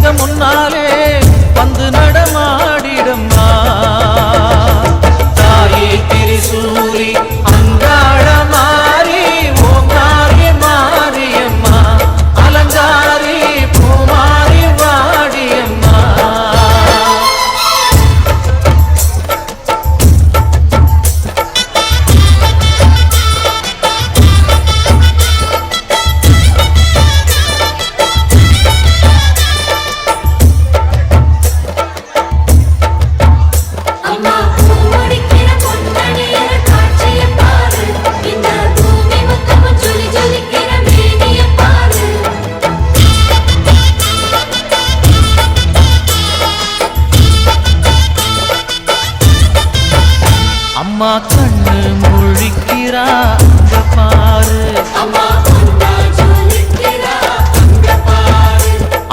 எங்க முன்னாலே வந்து நடமாடிடம்மா தாயே திரிசூலி அங்காள மாறி ஓங்காரி மாரியம்மா அலங்காரி பூமாரி வாடியம்மா அம்மா கண்ணு முழிக்கிறா அங்க பாரு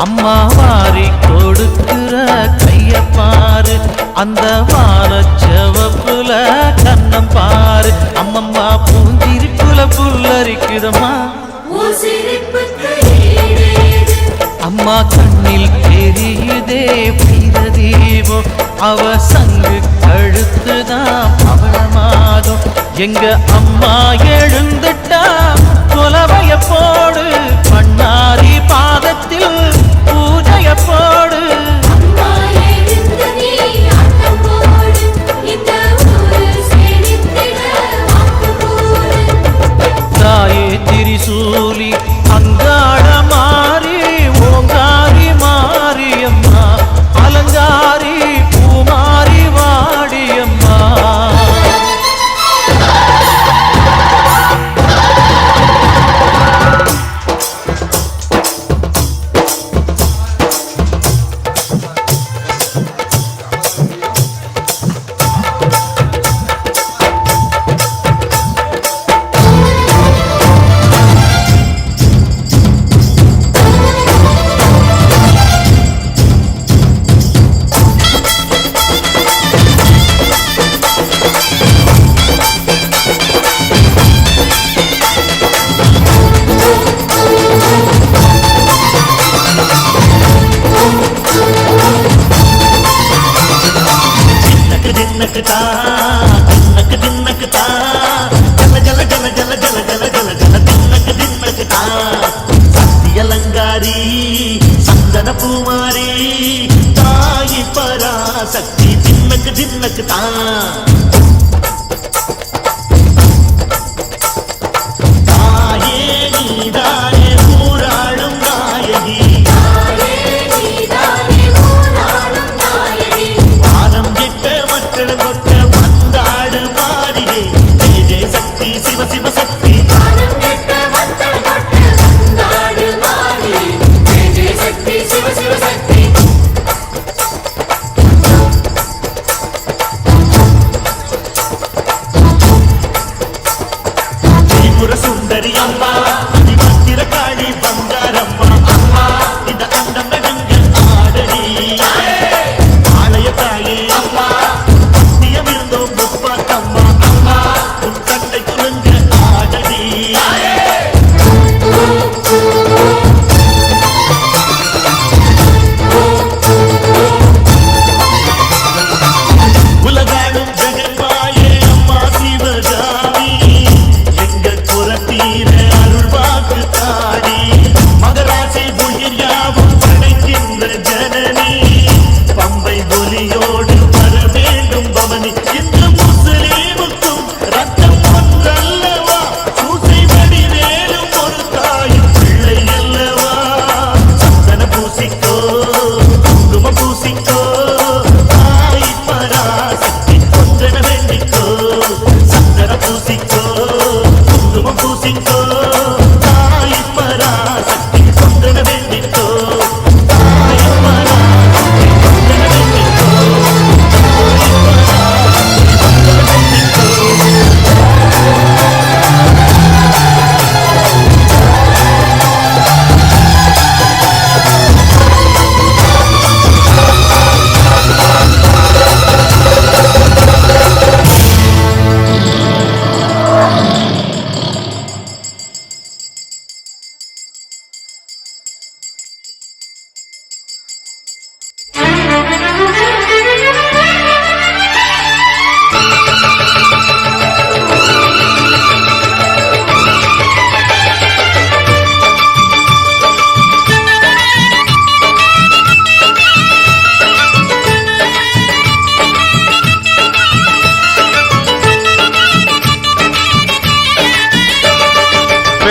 அம்மா வாரி கொடுக்கிற கைய பாரு அந்த வானச்சவப்புல கண்ணம் பாரு அம்மம்மா பூஞ்சிரிப்புல புல்லரிக்குதம்மா அம்மா கண்ணில் தெரியுதே பிரதீபம் அவ சங்கு கழுத்துதான் பவளமாகும் எங்க அம்மா எழுந்துட்டா கொலவைய போடு பண்ணாரி பாதத்தில் பூஜைய போடு தாயே திரிசூலி அங்காள மாறி ஓங்காரி மாரியம்மா அலங்காரி பூமாரி வாடியம்மா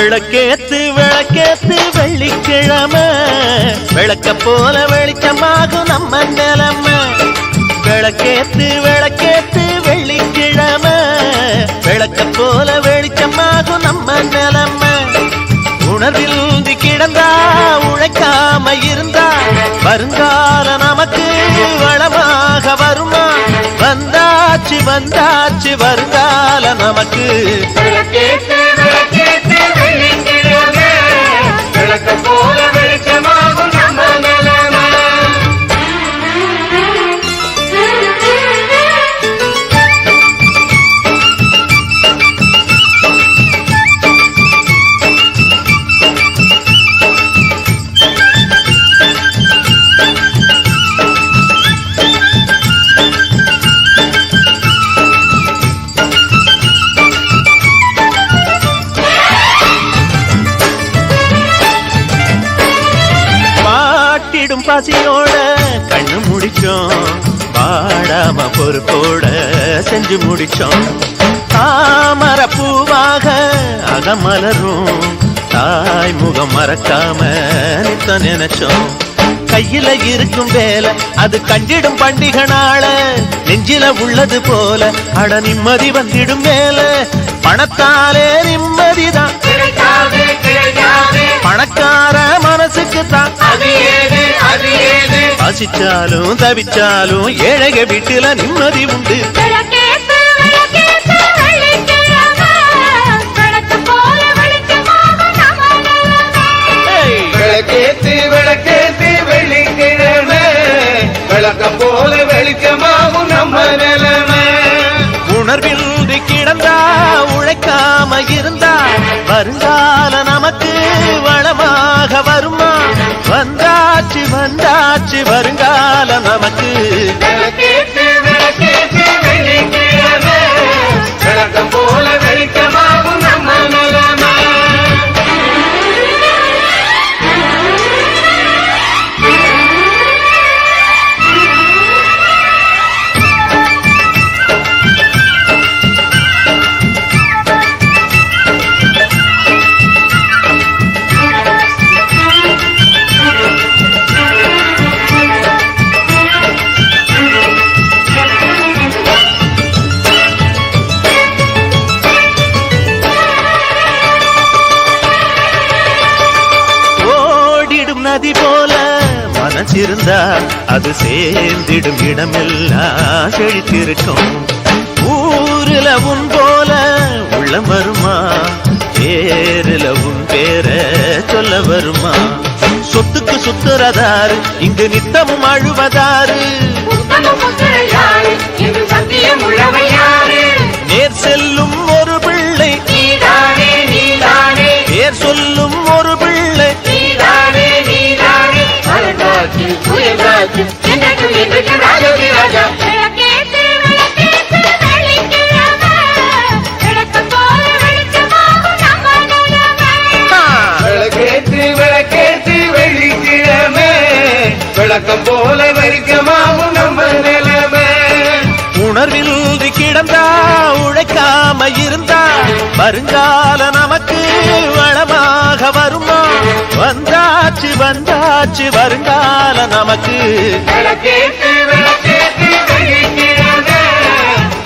விளக்கேத்து விளக்கேத்து வெள்ளிக்கிழமை விளக்க போல வெளிச்சமாகும் நம்ம நிலைமை. விளக்கேத்து விளக்கேத்து வெள்ளிக்கிழமை விளக்க போல வெளிச்சமாகும் நம்ம நிலைமை. உணர்வில் கிடந்தா உழைக்காம இருந்தா வருங்கால நமக்கு வளமாக வருமா? வந்தாச்சு வந்தாச்சு வருங்கால நமக்கு. விளக்கேத்து விளக்கேத்து வெள்ளிக்கிழமை விளக்க போல வெளிச்சமாகும் நம்ம நிலைமை. பசியோட கண்ணு முடிச்சோம், பாடாம பொறுப்போட செஞ்சு முடிச்சோம். தாமர பூவாக அகமலரும் தாய் முகம் மறக்காம நித்த நினைச்சோம். கையில இருக்கும் வேலை அது கண்டிடும் பண்டிகை நாள, நெஞ்சில உள்ளது போல அட நிம்மதி வந்திடும் மேல. பணத்தாலே நிம்மதிதான் பணக்கார மனசுக்கு தான். பசிச்சாலும் தவிச்சாலும் ஏழைக வீட்டுல நிம்மதி உண்டு. விளக்கேத்து விளக்கேத்து வெள்ளிக்கிழமை விளக்க போல வெளிச்சமாகும் நம்ம நிலைமை. உணர்வில் கிடந்தா உழைக்காம இருந்தா வருங்கால நமக்கு வளமாக வருமா? வந்தாச்சு வந்தாச்சு வருங்கால நமக்கு. விளக்கேத்து விளக்கேத்து வெள்ளிக்கிழமை விளக்க போல வெளிச்சமாகும் நம்ம நிலைமை. நதி போல மனசிருந்தா அது சேர்ந்திடும் இடமெல்லாம் செழித்திருக்கும். ஊருல உன் போல உள்ளம் வருமா? பேருல உன் பேர சொல்ல வருமா? சொத்துக்கு சுத்துறதாரு இங்கு நித்தமும் அழுவதாரு? நேர் செல்லும் ஒரு பிள்ளை பேர் சொல்லும் ஒரு பிள்ளை. விளக்கேத்து விளக்கேத்து வெள்ளிக்கிழமை விளக்க போல வெளிச்சமாகும் நம்ம நிலைமை. உணர்வில் கிடந்தா உழைக்காம இருந்தா வருங்கால நமக்கு வளமாக வருமா? வந்தாச்சு வந்தாச்சு வருங்கால நமக்கு. விளக்கேத்து விளக்கேத்து வெள்ளிக்கிழமை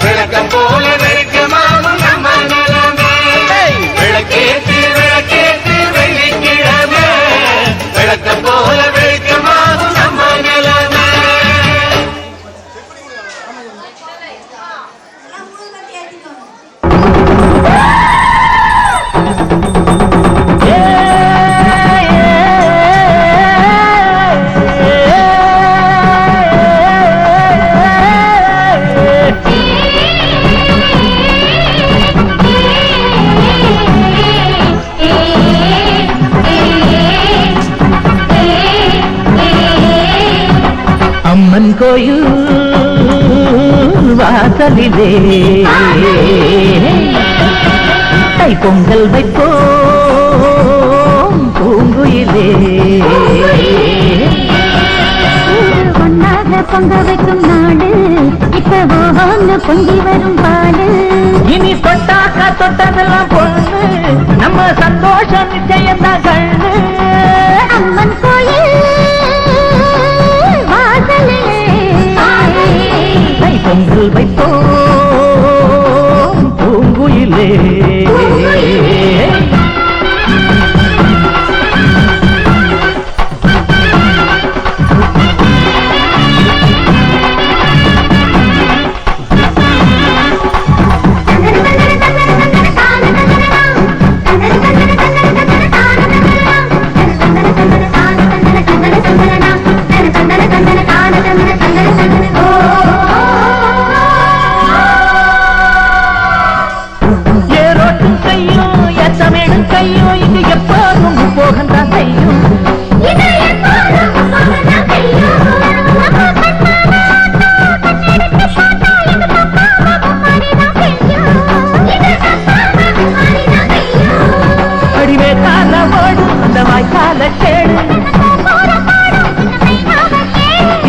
விளக்க போல வெளிச்சமாகும் நம்ம நிலைமை. விளக்கேத்து விளக்கேத்து வெள்ளிக்கிழமை விளக்க போல வெளிச்சமாகும் நம்ம நிலைமை. அம்மன் கோயில் வாசலிலே தை பொங்கல் வைப்போம் பூங்குயிலே. ஒன்னாக பொங்க வைக்கும் நாடு இப்ப பொங்கி வரும் பாடு. இனி தொட்டாக்கா தொட்டதெல்லாம் பொண்ணு நம்ம சந்தோஷ நிச்சயம்தான் கண்ணு. அம்மன் கோயில் வாசலே தை பொங்கல் வைப்போம் பூங்குயிலே.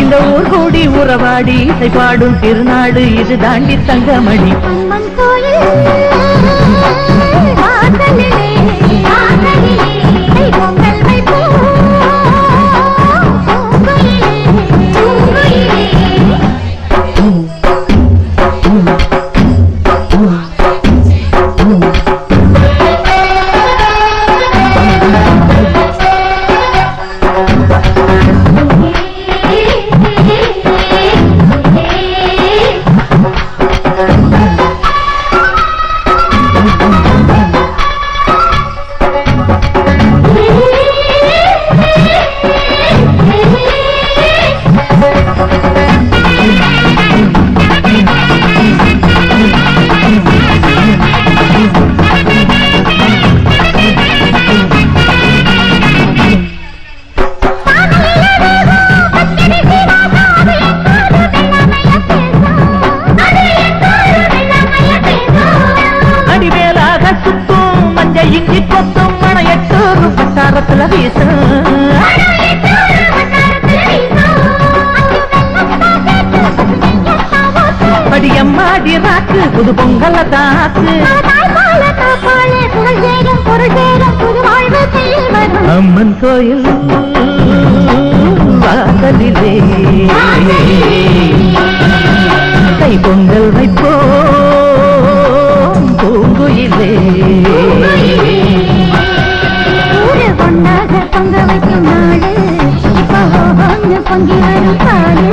இந்த ஊர் கூடி உறவாடி இசை பாடும் திருநாடு இது தாண்டி தங்கமணி. அம்மன் கோயில் வாசலிலே தை பொங்கல் வைப்போம் இஞ்சி கொத்தும் மணையட்டூர் பட்டாரத்துல வீசும். படியம்மாடி ராக்கு புது பொங்கல தாக்கு. அம்மன் கோயில் வாசலிலே தை பொங்கல் வைப்போம் பூங்குயிலே. பொங்க வைக்கும் நாடு இப்போ பொங்கி வரும் காடு.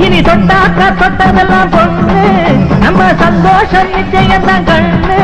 இனி தொட்டாக்க தொட்டதெல்லாம் பொண்ணு நம்ம சந்தோஷம் நிச்சயம் தான் கண்ணு.